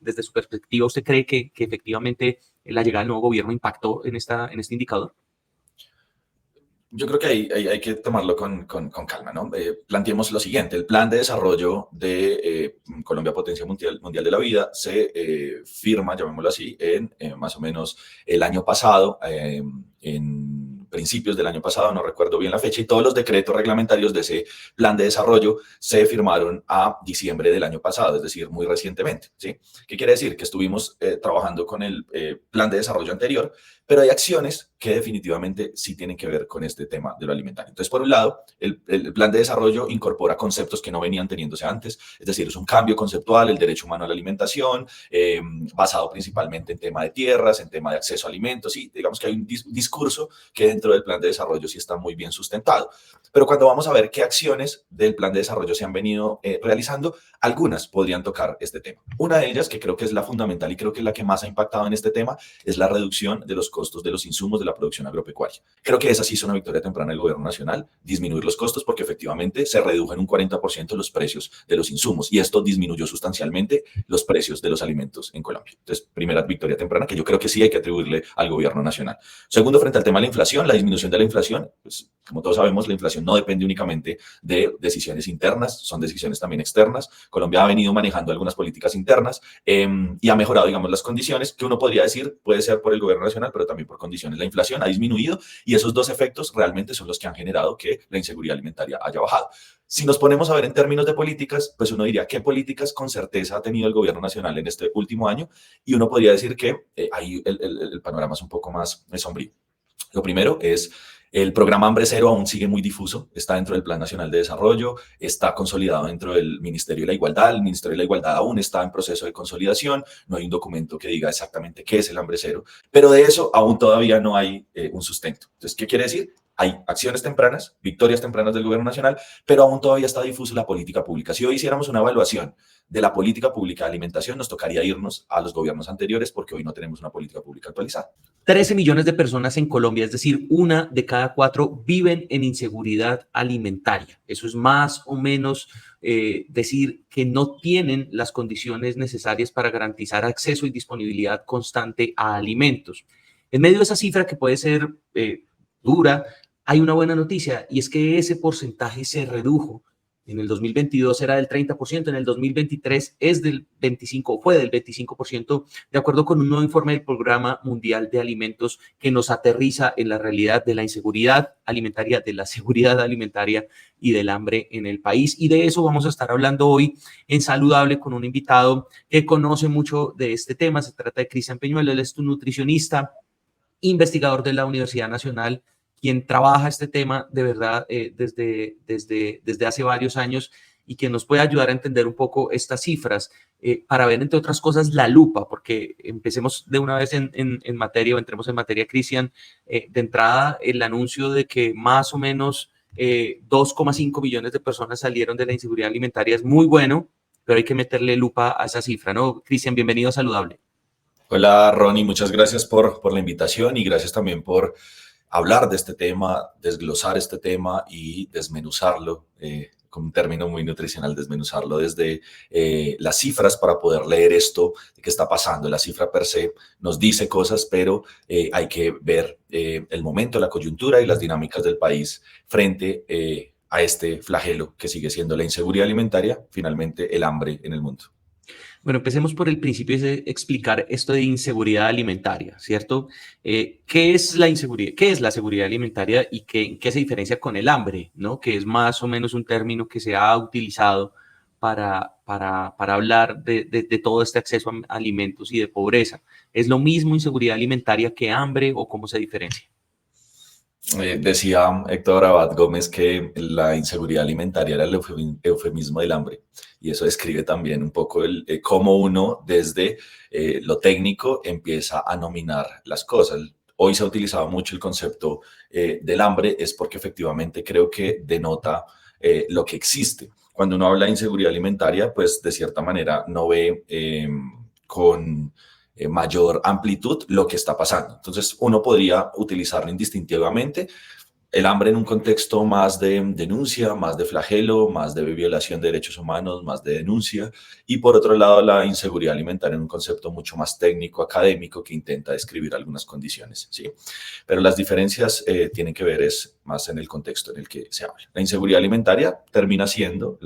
desde su perspectiva, ¿usted cree que efectivamente la llegada del nuevo gobierno impactó en este indicador? Yo creo que hay que tomarlo con calma, ¿no? Planteemos lo siguiente: el plan de desarrollo de Colombia Potencia Mundial de la Vida se firma, llamémoslo así, en más o menos el año pasado, en principios del año pasado, no recuerdo bien la fecha, y todos los decretos reglamentarios de ese plan de desarrollo se firmaron a diciembre del año pasado, es decir, muy recientemente, ¿sí? ¿Qué quiere decir? Que estuvimos trabajando con el plan de desarrollo anterior, pero hay acciones que definitivamente sí tienen que ver con este tema de lo alimentario. Entonces, por un lado, el plan de desarrollo incorpora conceptos que no venían teniéndose antes, es decir, es un cambio conceptual, el derecho humano a la alimentación, basado principalmente en tema de tierras, en tema de acceso a alimentos, y digamos que hay un discurso que dentro del plan de desarrollo sí está muy bien sustentado. Pero cuando vamos a ver qué acciones del plan de desarrollo se han venido realizando, algunas podrían tocar este tema. Una de ellas, que creo que es la fundamental y creo que es la que más ha impactado en este tema, es la reducción de los costos de los insumos de la producción agropecuaria. Creo que esa sí es una victoria temprana del gobierno nacional, disminuir los costos, porque efectivamente se redujo un 40% los precios de los insumos y esto disminuyó sustancialmente los precios de los alimentos en Colombia. Entonces, primera victoria temprana que yo creo que sí hay que atribuirle al gobierno nacional. Segundo, frente al tema de la inflación, la disminución de la inflación, pues como todos sabemos, la inflación no depende únicamente de decisiones internas, son decisiones también externas. Colombia ha venido manejando algunas políticas internas y ha mejorado, digamos, las condiciones que uno podría decir puede ser por el gobierno nacional, pero también por condiciones. La inflación ha disminuido y esos dos efectos realmente son los que han generado que la inseguridad alimentaria haya bajado. Si nos ponemos a ver en términos de políticas, pues uno diría qué políticas con certeza ha tenido el gobierno nacional en este último año, y uno podría decir que ahí el panorama es un poco más sombrío. Lo primero es el programa Hambre Cero aún sigue muy difuso, está dentro del Plan Nacional de Desarrollo, está consolidado dentro del Ministerio de la Igualdad, el Ministerio de la Igualdad aún está en proceso de consolidación, no hay un documento que diga exactamente qué es el Hambre Cero, pero de eso aún todavía no hay un sustento. Entonces, ¿qué quiere decir? Hay acciones tempranas, victorias tempranas del gobierno nacional, pero aún todavía está difusa la política pública. Si hoy hiciéramos una evaluación de la política pública de alimentación, nos tocaría irnos a los gobiernos anteriores porque hoy no tenemos una política pública actualizada. 13 millones de personas en Colombia, es decir, 1 de cada 4 viven en inseguridad alimentaria. Eso es más o menos decir que no tienen las condiciones necesarias para garantizar acceso y disponibilidad constante a alimentos. En medio de esa cifra que puede ser dura, hay una buena noticia y es que ese porcentaje se redujo. En el 2022 era del 30%, en el 2023 es del 25%, fue del 25%, de acuerdo con un nuevo informe del Programa Mundial de Alimentos que nos aterriza en la realidad de la inseguridad alimentaria, de la seguridad alimentaria y del hambre en el país. Y de eso vamos a estar hablando hoy en Saludable con un invitado que conoce mucho de este tema. Se trata de Cristian Peñuelo, él es un nutricionista, investigador de la Universidad Nacional, quien trabaja este tema de verdad desde hace varios años y que nos puede ayudar a entender un poco estas cifras para ver, entre otras cosas, la lupa, porque empecemos de una vez en materia o entremos en materia, Cristian. De entrada, el anuncio de que más o menos 2,5 millones de personas salieron de la inseguridad alimentaria es muy bueno, pero hay que meterle lupa a esa cifra, ¿no? Cristian, bienvenido a Saludable. Hola Ronnie, muchas gracias por la invitación y gracias también por hablar de este tema, desglosar este tema y desmenuzarlo, con un término muy nutricional, desmenuzarlo desde las cifras para poder leer esto que está pasando. La cifra per se nos dice cosas, pero hay que ver el momento, la coyuntura y las dinámicas del país frente a este flagelo que sigue siendo la inseguridad alimentaria, finalmente el hambre en el mundo. Bueno, empecemos por el principio de explicar esto de inseguridad alimentaria, ¿cierto? ¿Qué es la inseguridad? ¿Qué es la seguridad alimentaria y qué se diferencia con el hambre, ¿no? Que es más o menos un término que se ha utilizado para hablar de todo este acceso a alimentos y de pobreza. ¿Es lo mismo inseguridad alimentaria que hambre o cómo se diferencia? Decía Héctor Abad Gómez que la inseguridad alimentaria era el eufemismo del hambre, y eso describe también un poco cómo uno desde lo técnico empieza a nominar las cosas. Hoy se ha utilizado mucho el concepto del hambre, es porque efectivamente creo que denota lo que existe. Cuando uno habla de inseguridad alimentaria, pues de cierta manera no ve con mayor amplitud lo que está pasando. Entonces, uno podría utilizarlo indistintivamente. el hambre en un contexto más de denuncia, más de flagelo, más de violación de derechos humanos, más de denuncia, y por otro lado la inseguridad alimentaria en un concepto mucho más técnico, académico, que intenta describir algunas condiciones, ¿sí? Pero las diferencias tienen que ver es más en el contexto en el que se habla. La inseguridad alimentaria termina siendo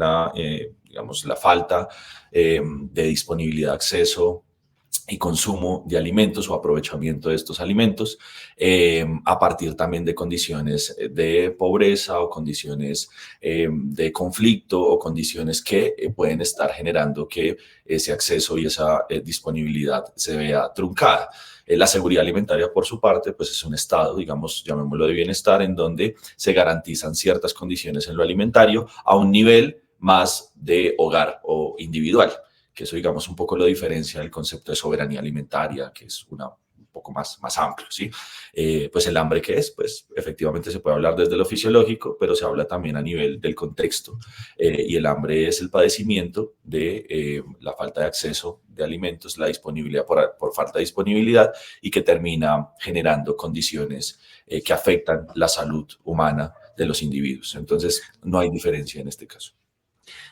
digamos, la falta de disponibilidad, acceso y consumo de alimentos o aprovechamiento de estos alimentos a partir también de condiciones de pobreza o condiciones de conflicto o condiciones que pueden estar generando que ese acceso y esa disponibilidad se vea truncada. La seguridad alimentaria, por su parte, pues es un estado, digamos, llamémoslo de bienestar, en donde se garantizan ciertas condiciones en lo alimentario a un nivel más de hogar o individual, que eso, digamos, un poco lo diferencia del concepto de soberanía alimentaria, que es un poco más amplio, ¿sí? Pues el hambre, ¿qué es? Pues efectivamente se puede hablar desde lo fisiológico, pero se habla también a nivel del contexto, y el hambre es el padecimiento de la falta de acceso de alimentos, la disponibilidad por falta de disponibilidad, y que termina generando condiciones que afectan la salud humana de los individuos. Entonces, no hay diferencia en este caso.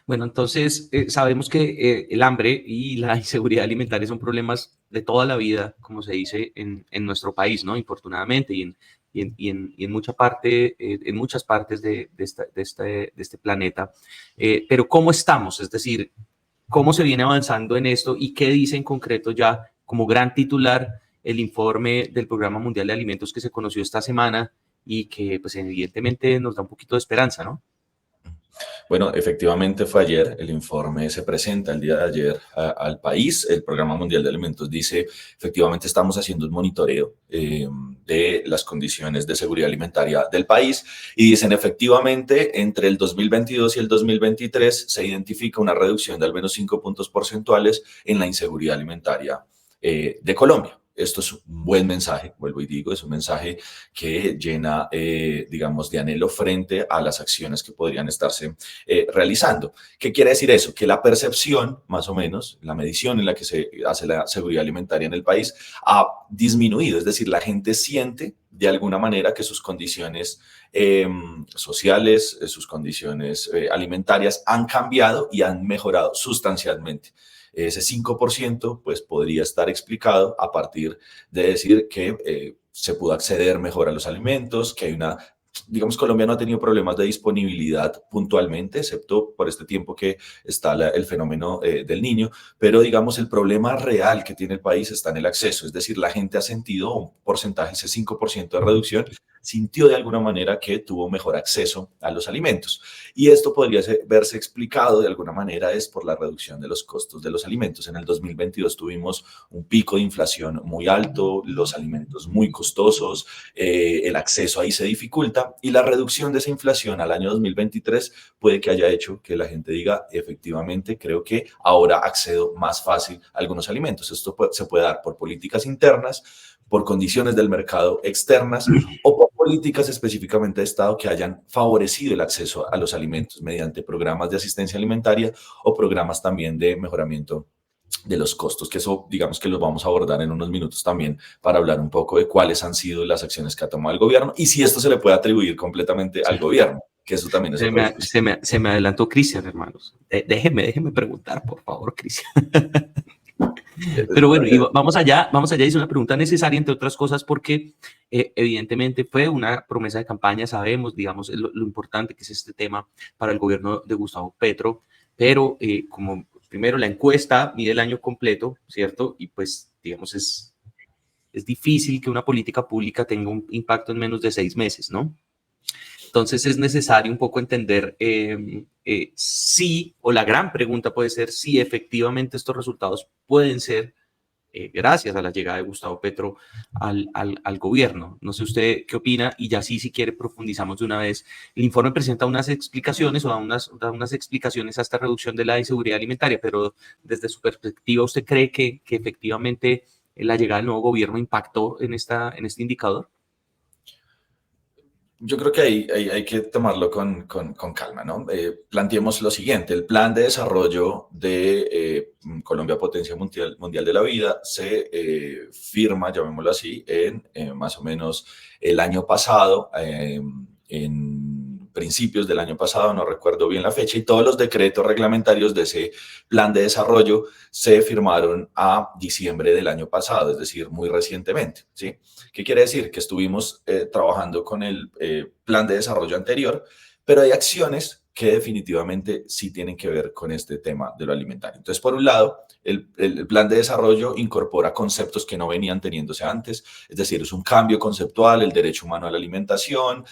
Bueno, entonces sabemos que el hambre y la inseguridad alimentaria son problemas de toda la vida, como se dice en nuestro país, ¿no? Infortunadamente, y en mucha parte, en muchas partes de este planeta. Pero ¿cómo estamos? Es decir, ¿cómo se viene avanzando en esto y qué dice en concreto ya como gran titular el informe del Programa Mundial de Alimentos que se conoció esta semana y que pues evidentemente nos da un poquito de esperanza, ¿no? Bueno, efectivamente fue ayer, el informe se presenta el día de ayer al país. El Programa Mundial de Alimentos dice, efectivamente estamos haciendo un monitoreo de las condiciones de seguridad alimentaria del país, y dicen, efectivamente, entre el 2022 y el 2023 se identifica una reducción de al menos 5 puntos porcentuales en la inseguridad alimentaria de Colombia. Esto es un buen mensaje, vuelvo y digo, es un mensaje que llena, digamos, de anhelo frente a las acciones que podrían estarse realizando. ¿Qué quiere decir eso? Que la percepción, más o menos, la medición en la que se hace la seguridad alimentaria en el país ha disminuido, es decir, la gente siente de alguna manera que sus condiciones sociales, sus condiciones alimentarias han cambiado y han mejorado sustancialmente. Ese 5% pues podría estar explicado a partir de decir que se pudo acceder mejor a los alimentos, que hay digamos, Colombia no ha tenido problemas de disponibilidad puntualmente, excepto por este tiempo que está el fenómeno del niño, pero digamos el problema real que tiene el país está en el acceso, es decir, la gente ha sentido un porcentaje, ese 5% de reducción, sintió de alguna manera que tuvo mejor acceso a los alimentos. Y esto podría verse explicado de alguna manera es por la reducción de los costos de los alimentos. En el 2022 tuvimos un pico de inflación muy alto, los alimentos muy costosos, el acceso ahí se dificulta, y la reducción de esa inflación al año 2023 puede que haya hecho que la gente diga, efectivamente, creo que ahora accedo más fácil a algunos alimentos. Esto se puede dar por políticas internas, por condiciones del mercado externas o por políticas específicamente de Estado que hayan favorecido el acceso a los alimentos mediante programas de asistencia alimentaria o programas también de mejoramiento de los costos, que eso digamos que los vamos a abordar en unos minutos también para hablar un poco de cuáles han sido las acciones que ha tomado el gobierno y si esto se le puede atribuir completamente al gobierno, que eso también es Se otra me, discusión. se me adelantó Cristian, hermanos. Déjeme preguntar, por favor, Cristian. Pero bueno, y vamos allá, es una pregunta necesaria, entre otras cosas, porque evidentemente fue una promesa de campaña, sabemos, digamos, lo importante que es este tema para el gobierno de Gustavo Petro, pero como primero la encuesta mide el año completo, ¿cierto? Y pues, digamos, es difícil que una política pública tenga un impacto en menos de 6 meses, ¿no? Entonces es necesario un poco entender si, o la gran pregunta puede ser si efectivamente estos resultados pueden ser gracias a la llegada de Gustavo Petro al gobierno. No sé usted qué opina, y ya sí, si quiere, profundizamos de una vez. El informe presenta unas explicaciones o da unas explicaciones a esta reducción de la inseguridad alimentaria, pero desde su perspectiva, ¿usted cree que efectivamente la llegada del nuevo gobierno impactó en este indicador? Yo creo que hay que tomarlo con calma, ¿no? Planteemos lo siguiente, el plan de desarrollo de Colombia Potencia Mundial de la Vida se firma, llamémoslo así, en más o menos el año pasado, en principios del año pasado, no recuerdo bien la fecha, y todos los decretos reglamentarios de ese plan de desarrollo se firmaron a diciembre del año pasado, es decir, muy recientemente, ¿sí? ¿Qué quiere decir? Que estuvimos trabajando con el plan de desarrollo anterior, pero hay acciones que definitivamente sí tienen que ver con este tema de lo alimentario. Entonces, por un lado, el plan de desarrollo incorpora conceptos que no venían teniéndose antes, es decir, es un cambio conceptual, el derecho humano a la alimentación,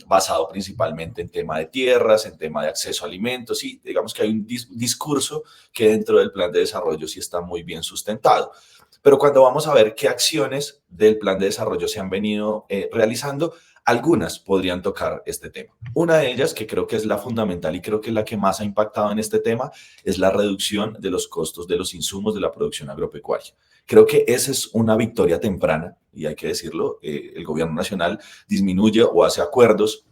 basado principalmente en tema de tierras, en tema de acceso a alimentos, y digamos que hay un discurso que dentro del plan de desarrollo sí está muy bien sustentado. Pero cuando vamos a ver qué acciones del plan de desarrollo se han venido realizando, algunas podrían tocar este tema. Una de ellas, que creo que es la fundamental y creo que es la que más ha impactado en este tema, es la reducción de los costos de los insumos de la producción agropecuaria. Creo que esa es una victoria temprana, y hay que decirlo, el gobierno nacional disminuye o hace acuerdos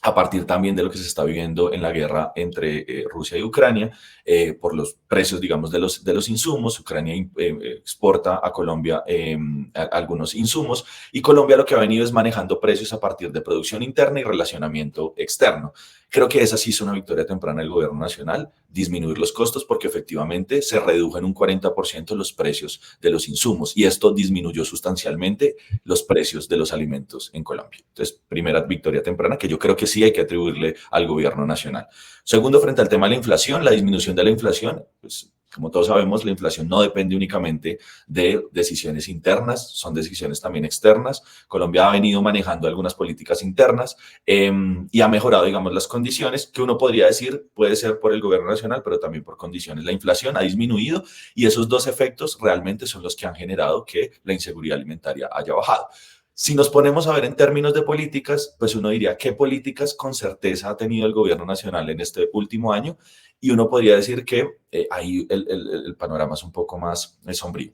a partir también de lo que se está viviendo en la guerra entre Rusia y Ucrania, por los precios, digamos, de los insumos. Ucrania exporta a Colombia algunos insumos, y Colombia lo que ha venido es manejando precios a partir de producción interna y relacionamiento externo. Creo que esa sí es una victoria temprana del gobierno nacional, disminuir los costos, porque efectivamente se redujo en un 40% los precios de los insumos, y esto disminuyó sustancialmente los precios de los alimentos en Colombia. Entonces, primera victoria temprana que yo creo que sí hay que atribuirle al gobierno nacional. Segundo, frente al tema de la inflación, la disminución de la inflación, pues como todos sabemos, la inflación no depende únicamente de decisiones internas, son decisiones también externas. Colombia ha venido manejando algunas políticas internas y ha mejorado, digamos, las condiciones que uno podría decir puede ser por el gobierno nacional, pero también por condiciones. La inflación ha disminuido, y esos dos efectos realmente son los que han generado que la inseguridad alimentaria haya bajado. Si nos ponemos a ver en términos de políticas, pues uno diría qué políticas con certeza ha tenido el gobierno nacional en este último año, y uno podría decir que ahí el panorama es un poco más sombrío.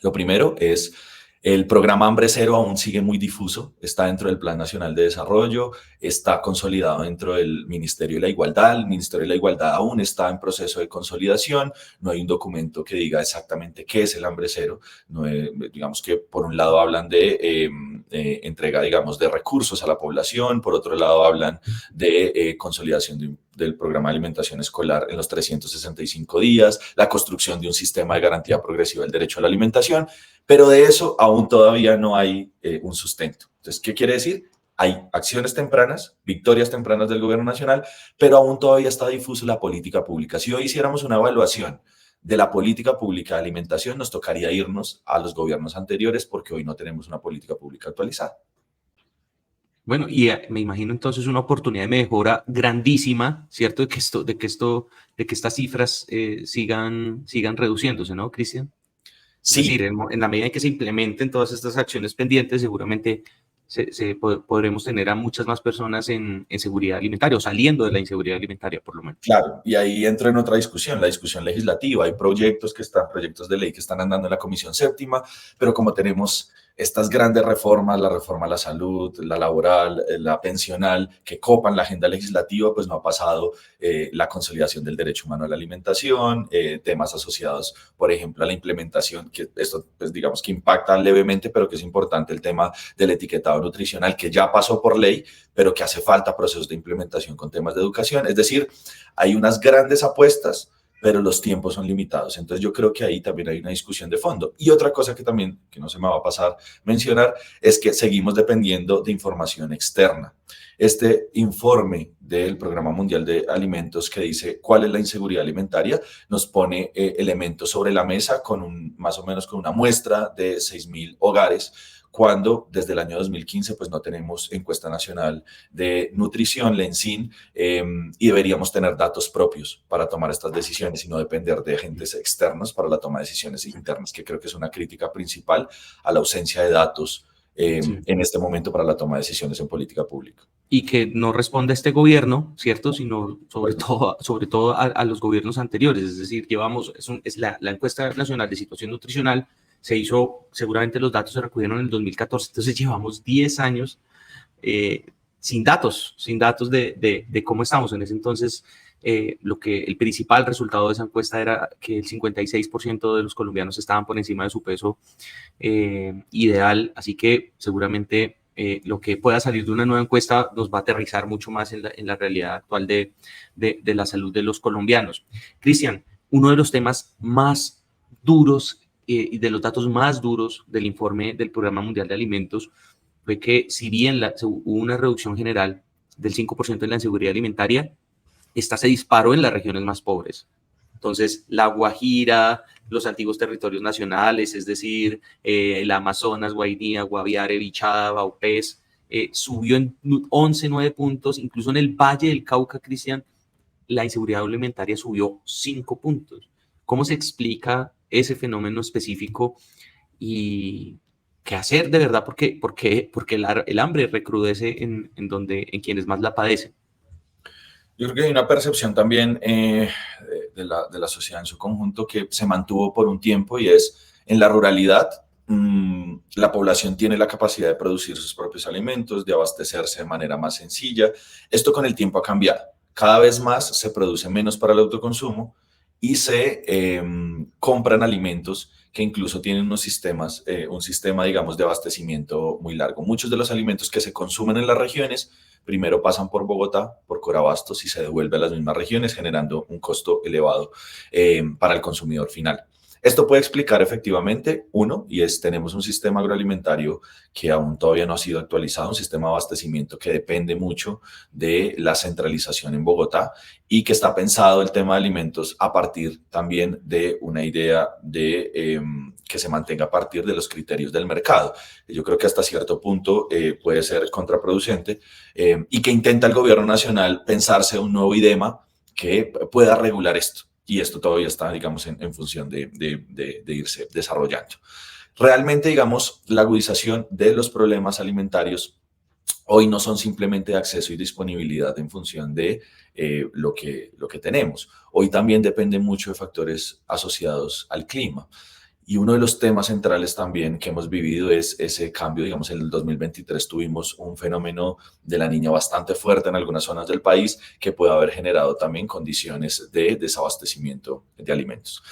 Lo primero es el programa Hambre Cero aún sigue muy difuso, está dentro del Plan Nacional de Desarrollo, está consolidado dentro del Ministerio de la Igualdad. El Ministerio de la Igualdad aún está en proceso de consolidación, no hay un documento que diga exactamente qué es el Hambre Cero. No, digamos que por un lado hablan de entrega, digamos, de recursos a la población, por otro lado hablan de consolidación del programa de alimentación escolar en los 365 días, la construcción de un sistema de garantía progresiva del derecho a la alimentación, pero de eso aún todavía no hay un sustento. Entonces, ¿qué quiere decir? Hay acciones tempranas, victorias tempranas del gobierno nacional, pero aún todavía está difusa la política pública. Si hoy hiciéramos una evaluación de la política pública de alimentación, nos tocaría irnos a los gobiernos anteriores, porque hoy no tenemos una política pública actualizada. Bueno, y me imagino entonces una oportunidad de mejora grandísima, ¿cierto? De que estas cifras sigan reduciéndose, ¿no, Cristian? Es Sí, decir, en la medida en que se implementen todas estas acciones pendientes, seguramente podremos tener a muchas más personas en seguridad alimentaria, o saliendo de la inseguridad alimentaria, por lo menos. claro, y ahí entro en otra discusión, la discusión legislativa. Hay proyectos de ley que están andando en la Comisión Séptima, pero como tenemos estas grandes reformas, la reforma a la salud, la laboral, la pensional, que copan la agenda legislativa, pues no ha pasado la consolidación del derecho humano a la alimentación, temas asociados, por ejemplo, a la implementación, que esto, pues digamos que impacta levemente, pero que es importante, el tema del etiquetado nutricional, que ya pasó por ley, pero que hace falta procesos de implementación con temas de educación. Es decir, hay unas grandes apuestas, pero los tiempos son limitados. Entonces yo creo que ahí también hay una discusión de fondo. Y otra cosa que también, que no se me va a pasar mencionar, es que seguimos dependiendo de información externa. Este informe del Programa Mundial de Alimentos, que dice cuál es la inseguridad alimentaria, nos pone elementos sobre la mesa con más o menos con una muestra de 6.000 hogares, cuando desde el año 2015 pues no tenemos encuesta nacional de nutrición, la ENSIN, y deberíamos tener datos propios para tomar estas decisiones y no depender de agentes externos para la toma de decisiones internas, que creo que es una crítica principal a la ausencia de datos Sí. en este momento para la toma de decisiones en política pública. Y que no responde a este gobierno, ¿cierto? Sino sobre todo a los gobiernos anteriores. Es decir, es la encuesta nacional de situación nutricional se hizo, seguramente los datos se recogieron en el 2014, entonces llevamos 10 años sin datos de cómo estamos. En ese entonces, el principal resultado de esa encuesta era que el 56% de los colombianos estaban por encima de su peso ideal, así que seguramente lo que pueda salir de una nueva encuesta nos va a aterrizar mucho más en la realidad actual de la salud de los colombianos. Cristian, uno de los temas más duros y de los datos más duros del informe del Programa Mundial de Alimentos fue que si bien hubo una reducción general del 5% en la inseguridad alimentaria, esta se disparó en las regiones más pobres. Entonces, La Guajira, los antiguos territorios nacionales, es decir, el Amazonas, Guainía, Guaviare, Bichada, Vaupés, subió en 11, 9 puntos, incluso en el Valle del Cauca, Cristian, la inseguridad alimentaria subió 5 puntos. ¿Cómo se explica ese fenómeno específico y qué hacer de verdad? Porque el hambre recrudece en quienes más la padecen. Yo creo que hay una percepción también de la sociedad en su conjunto que se mantuvo por un tiempo, y es en la ruralidad. La población tiene la capacidad de producir sus propios alimentos, de abastecerse de manera más sencilla. Esto con el tiempo ha cambiado. Cada vez más se produce menos para el autoconsumo y se compran alimentos que incluso tienen un sistema, digamos, de abastecimiento muy largo. Muchos de los alimentos que se consumen en las regiones primero pasan por Bogotá, por Corabastos, y se devuelve a las mismas regiones, generando un costo elevado para el consumidor final. Esto puede explicar efectivamente, uno, y es tenemos un sistema agroalimentario que aún todavía no ha sido actualizado, un sistema de abastecimiento que depende mucho de la centralización en Bogotá y que está pensado el tema de alimentos a partir también de una idea de que se mantenga a partir de los criterios del mercado. Yo creo que hasta cierto punto puede ser contraproducente y que intenta el gobierno nacional pensarse un nuevo idema que pueda regular esto. Y esto todavía está, digamos, en función de irse desarrollando. Realmente, digamos, la agudización de los problemas alimentarios hoy no son simplemente de acceso y disponibilidad en función de lo que tenemos. Hoy también depende mucho de factores asociados al clima. Y uno de los temas centrales también que hemos vivido es ese cambio. Digamos, en el 2023 tuvimos un fenómeno de la Niña bastante fuerte en algunas zonas del país que puede haber generado también condiciones de desabastecimiento de alimentos.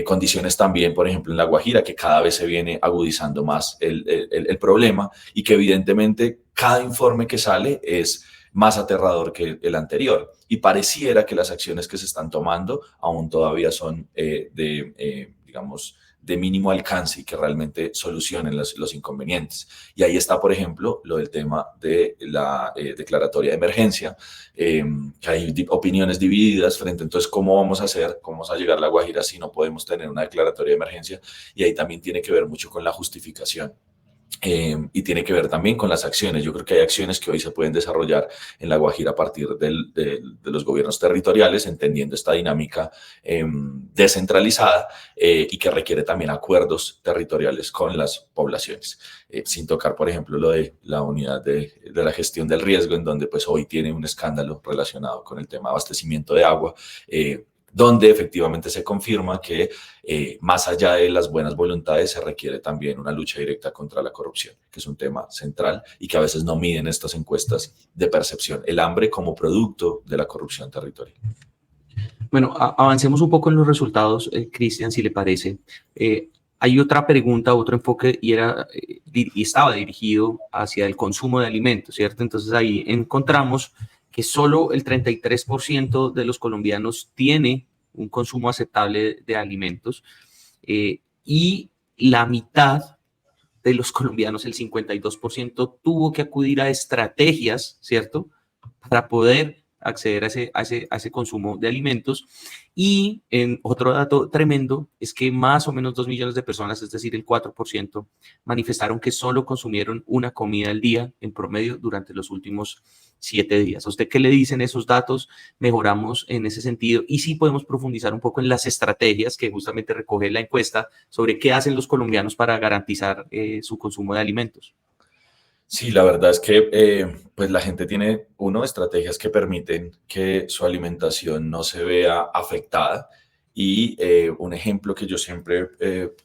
Condiciones también, por ejemplo, en La Guajira, que cada vez se viene agudizando más el problema y que evidentemente cada informe que sale es más aterrador que el anterior. Y pareciera que las acciones que se están tomando aún todavía son digamos, de mínimo alcance y que realmente solucionen los inconvenientes. Y ahí está, por ejemplo, lo del tema de la declaratoria de emergencia, que hay opiniones divididas frente a entonces cómo vamos a hacer, cómo vamos a llegar a La Guajira si no podemos tener una declaratoria de emergencia. Y ahí también tiene que ver mucho con la justificación. Y tiene que ver también con las acciones. Yo creo que hay acciones que hoy se pueden desarrollar en La Guajira a partir de los gobiernos territoriales, entendiendo esta dinámica descentralizada y que requiere también acuerdos territoriales con las poblaciones, sin tocar, por ejemplo, lo de la unidad de la gestión del riesgo, en donde pues hoy tiene un escándalo relacionado con el tema de abastecimiento de agua, donde efectivamente se confirma que más allá de las buenas voluntades se requiere también una lucha directa contra la corrupción, que es un tema central y que a veces no miden estas encuestas de percepción, el hambre como producto de la corrupción territorial. Bueno, avancemos un poco en los resultados, Cristian, si le parece. Hay otra pregunta, otro enfoque, y estaba dirigido hacia el consumo de alimentos, ¿cierto? Entonces ahí encontramos que solo el 33% de los colombianos tiene un consumo aceptable de alimentos y la mitad de los colombianos, el 52%, tuvo que acudir a estrategias, ¿cierto?, para poder acceder a ese consumo de alimentos. Y otro dato tremendo es que más o menos 2 millones de personas, es decir, el 4%, manifestaron que solo consumieron una comida al día en promedio durante los últimos 7 días. ¿A usted qué le dicen esos datos? Mejoramos en ese sentido y sí podemos profundizar un poco en las estrategias que justamente recoge la encuesta sobre qué hacen los colombianos para garantizar su consumo de alimentos. Sí, la verdad es que pues la gente tiene, estrategias que permiten que su alimentación no se vea afectada. Y un ejemplo que yo siempre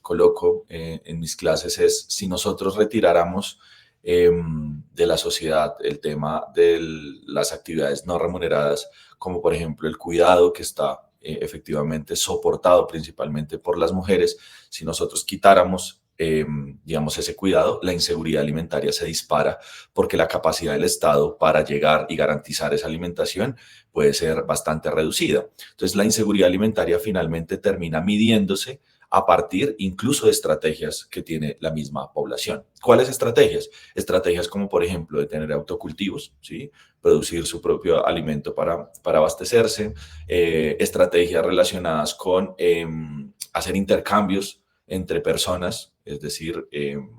coloco en mis clases es si nosotros retiráramos de la sociedad el tema de las actividades no remuneradas, como por ejemplo el cuidado que está efectivamente soportado principalmente por las mujeres, si nosotros quitáramos digamos, ese cuidado, la inseguridad alimentaria se dispara porque la capacidad del Estado para llegar y garantizar esa alimentación puede ser bastante reducida. Entonces, la inseguridad alimentaria finalmente termina midiéndose a partir incluso de estrategias que tiene la misma población. ¿Cuáles estrategias? Estrategias como, por ejemplo, de tener autocultivos, ¿sí? Producir su propio alimento para abastecerse, estrategias relacionadas con hacer intercambios entre personas, es decir,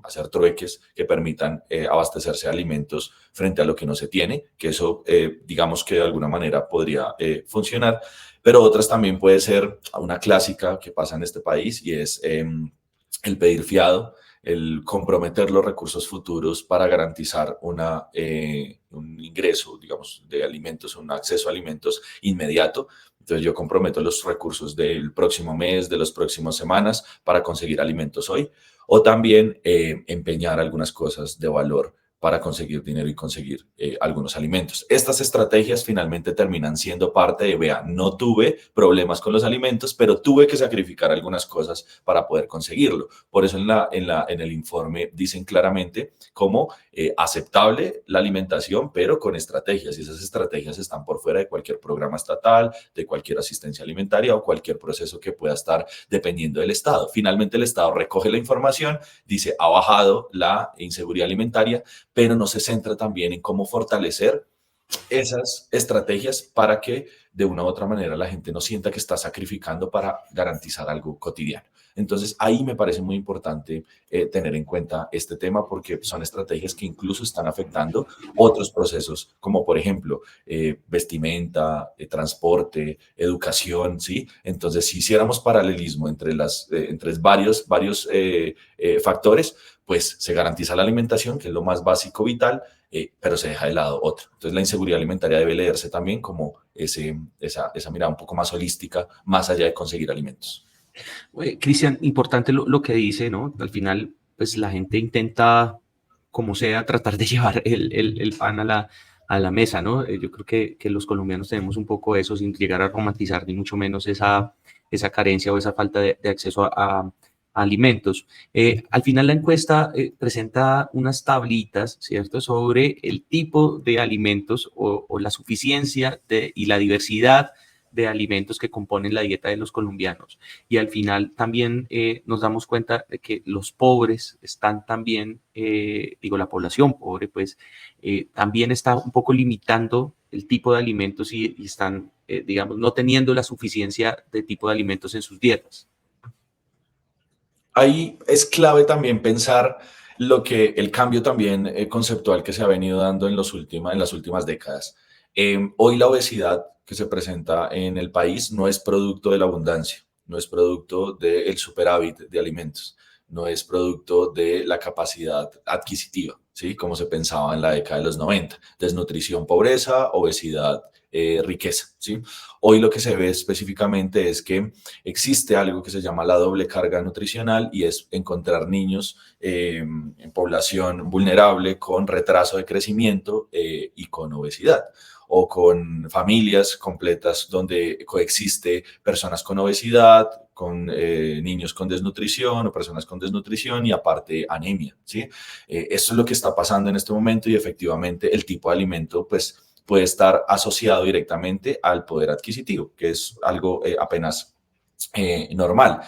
hacer trueques que permitan abastecerse de alimentos frente a lo que no se tiene, que eso, digamos que de alguna manera podría funcionar, pero otras también puede ser una clásica que pasa en este país y es el pedir fiado, el comprometer los recursos futuros para garantizar un ingreso, digamos, de alimentos, un acceso a alimentos inmediato. Entonces yo comprometo los recursos del próximo mes, de las próximas semanas para conseguir alimentos hoy, o también empeñar algunas cosas de valor para conseguir dinero y conseguir algunos alimentos. Estas estrategias finalmente terminan siendo parte de, vea, no tuve problemas con los alimentos, pero tuve que sacrificar algunas cosas para poder conseguirlo. Por eso en el informe dicen claramente cómo aceptable la alimentación, pero con estrategias. Y esas estrategias están por fuera de cualquier programa estatal, de cualquier asistencia alimentaria o cualquier proceso que pueda estar dependiendo del Estado. Finalmente el Estado recoge la información, dice, ha bajado la inseguridad alimentaria, pero no se centra también en cómo fortalecer esas estrategias para que de una u otra manera la gente no sienta que está sacrificando para garantizar algo cotidiano. Entonces ahí me parece muy importante tener en cuenta este tema porque son estrategias que incluso están afectando otros procesos como por ejemplo vestimenta, transporte, educación, ¿sí? Entonces si hiciéramos paralelismo entre varios factores, pues se garantiza la alimentación, que es lo más básico vital, pero se deja de lado otro. Entonces la inseguridad alimentaria debe leerse también como esa mirada un poco más holística, más allá de conseguir alimentos. Cristian, importante lo que dice, ¿no? Al final, pues la gente intenta, como sea, tratar de llevar el pan a la mesa, ¿no? Yo creo que los colombianos tenemos un poco eso, sin llegar a romantizar ni mucho menos esa carencia o esa falta de acceso a alimentos. Al final la encuesta presenta unas tablitas, ¿cierto?, sobre el tipo de alimentos o la suficiencia y la diversidad de alimentos que componen la dieta de los colombianos. Y al final también nos damos cuenta de que los pobres están también, digo, la población pobre, pues también está un poco limitando el tipo de alimentos y están, digamos, no teniendo la suficiencia de tipo de alimentos en sus dietas. Ahí es clave también pensar el cambio también conceptual que se ha venido dando en las últimas décadas. Hoy la obesidad que se presenta en el país no es producto de la abundancia, no es producto del superávit de alimentos, no es producto de la capacidad adquisitiva, ¿sí? Como se pensaba en la década de los 90. Desnutrición, pobreza, obesidad, riqueza, ¿sí? Hoy lo que se ve específicamente es que existe algo que se llama la doble carga nutricional y es encontrar niños en población vulnerable con retraso de crecimiento y con obesidad o con familias completas donde coexiste personas con obesidad, con niños con desnutrición o personas con desnutrición y aparte anemia, ¿sí? Eso es lo que está pasando en este momento y efectivamente el tipo de alimento pues puede estar asociado directamente al poder adquisitivo, que es algo apenas normal.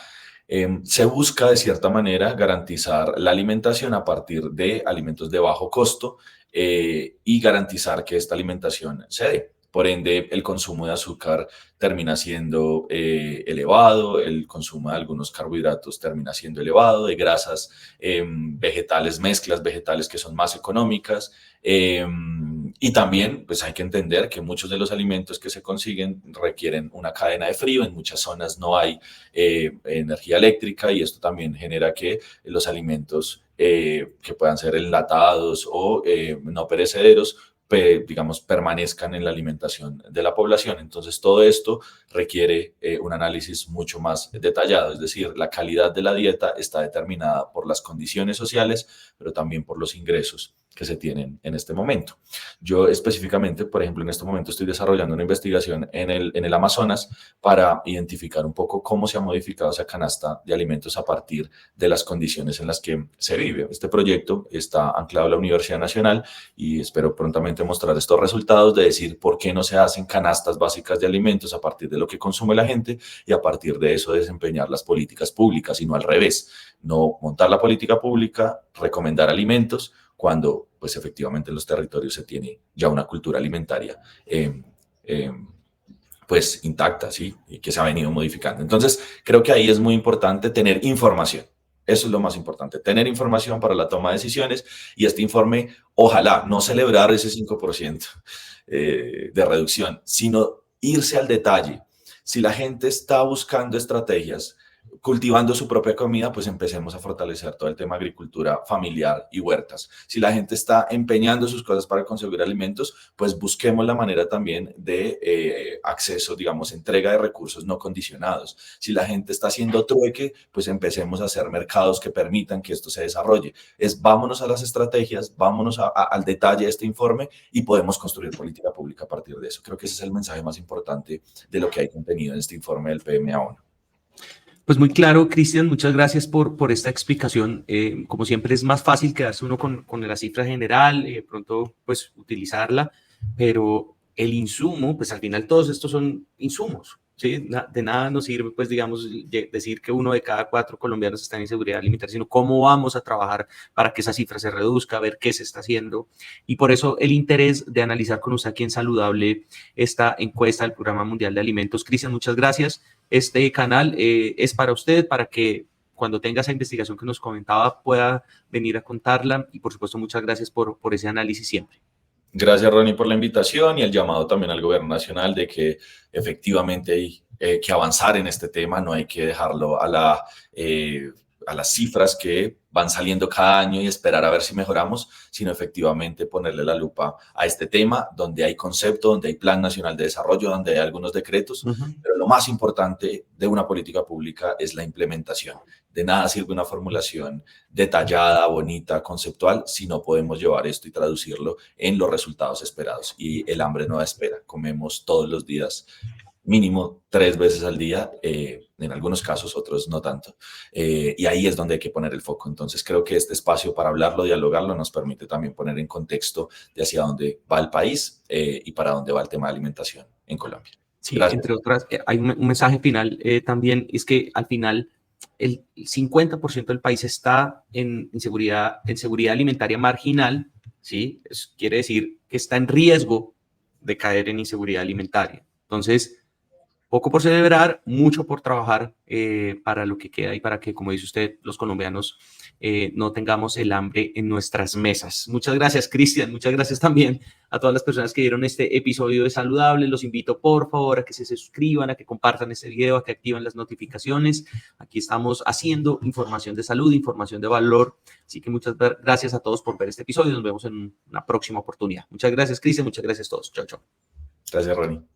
Se busca de cierta manera garantizar la alimentación a partir de alimentos de bajo costo y garantizar que esta alimentación se dé. Por ende, el consumo de azúcar termina siendo elevado, el consumo de algunos carbohidratos termina siendo elevado, de grasas vegetales, mezclas vegetales que son más económicas. Y también, pues hay que entender que muchos de los alimentos que se consiguen requieren una cadena de frío. En muchas zonas no hay energía eléctrica y esto también genera que los alimentos que puedan ser enlatados o no perecederos, digamos, permanezcan en la alimentación de la población. Entonces, todo esto requiere un análisis mucho más detallado, es decir, la calidad de la dieta está determinada por las condiciones sociales, pero también por los ingresos que se tienen en este momento. Yo específicamente, por ejemplo, en este momento estoy desarrollando una investigación en el Amazonas para identificar un poco cómo se ha modificado esa canasta de alimentos a partir de las condiciones en las que se vive. Este proyecto está anclado en la Universidad Nacional y espero prontamente mostrar estos resultados de decir por qué no se hacen canastas básicas de alimentos a partir de lo que consume la gente y a partir de eso desempeñar las políticas públicas, sino al revés, no montar la política pública, recomendar alimentos, cuando pues efectivamente en los territorios se tiene ya una cultura alimentaria pues intacta, ¿sí? Y que se ha venido modificando. Entonces, creo que ahí es muy importante tener información. Eso es lo más importante, tener información para la toma de decisiones y este informe, ojalá no celebrar ese 5% de reducción, sino irse al detalle. Si la gente está buscando estrategias, cultivando su propia comida, pues empecemos a fortalecer todo el tema de agricultura familiar y huertas. Si la gente está empeñando sus cosas para conseguir alimentos, pues busquemos la manera también de acceso, digamos, entrega de recursos no condicionados. Si la gente está haciendo trueque, pues empecemos a hacer mercados que permitan que esto se desarrolle. Vámonos a las estrategias, vámonos al detalle de este informe y podemos construir política pública a partir de eso. Creo que ese es el mensaje más importante de lo que hay contenido en este informe del PMA-ONU. Pues muy claro, Cristian, muchas gracias por esta explicación. Como siempre es más fácil quedarse uno con la cifra general y de pronto pues utilizarla, pero el insumo, pues al final todos estos son insumos, ¿sí? De nada nos sirve pues digamos decir que 1 de cada 4 colombianos está en inseguridad alimentaria, sino cómo vamos a trabajar para que esa cifra se reduzca, ver qué se está haciendo. Y por eso el interés de analizar con usted aquí en Saludable esta encuesta del Programa Mundial de Alimentos. Cristian, muchas gracias. Este canal es para usted, para que cuando tenga esa investigación que nos comentaba pueda venir a contarla y por supuesto muchas gracias por ese análisis siempre. Gracias, Ronnie, por la invitación y el llamado también al gobierno nacional de que efectivamente hay que avanzar en este tema, no hay que dejarlo a las cifras que van saliendo cada año y esperar a ver si mejoramos, sino efectivamente ponerle la lupa a este tema donde hay concepto, donde hay Plan Nacional de Desarrollo, donde hay algunos decretos, pero lo más importante de una política pública es la implementación. De nada sirve una formulación detallada, bonita, conceptual, si no podemos llevar esto y traducirlo en los resultados esperados. Y el hambre no da espera, comemos todos los días mínimo 3 veces al día, en algunos casos, otros no tanto. Y ahí es donde hay que poner el foco. Entonces, creo que este espacio para hablarlo, dialogarlo, nos permite también poner en contexto de hacia dónde va el país y para dónde va el tema de alimentación en Colombia. Sí, gracias. Entre otras, hay un mensaje final también, es que al final el 50% del país está en seguridad alimentaria marginal, ¿sí? Eso quiere decir que está en riesgo de caer en inseguridad alimentaria. Entonces, poco por celebrar, mucho por trabajar para lo que queda y para que, como dice usted, los colombianos no tengamos el hambre en nuestras mesas. Muchas gracias, Cristian. Muchas gracias también a todas las personas que vieron este episodio de Saludable. Los invito, por favor, a que se suscriban, a que compartan este video, a que activen las notificaciones. Aquí estamos haciendo información de salud, información de valor. Así que muchas gracias a todos por ver este episodio. Nos vemos en una próxima oportunidad. Muchas gracias, Cristian. Muchas gracias a todos. Chao, chao. Gracias, Ronnie.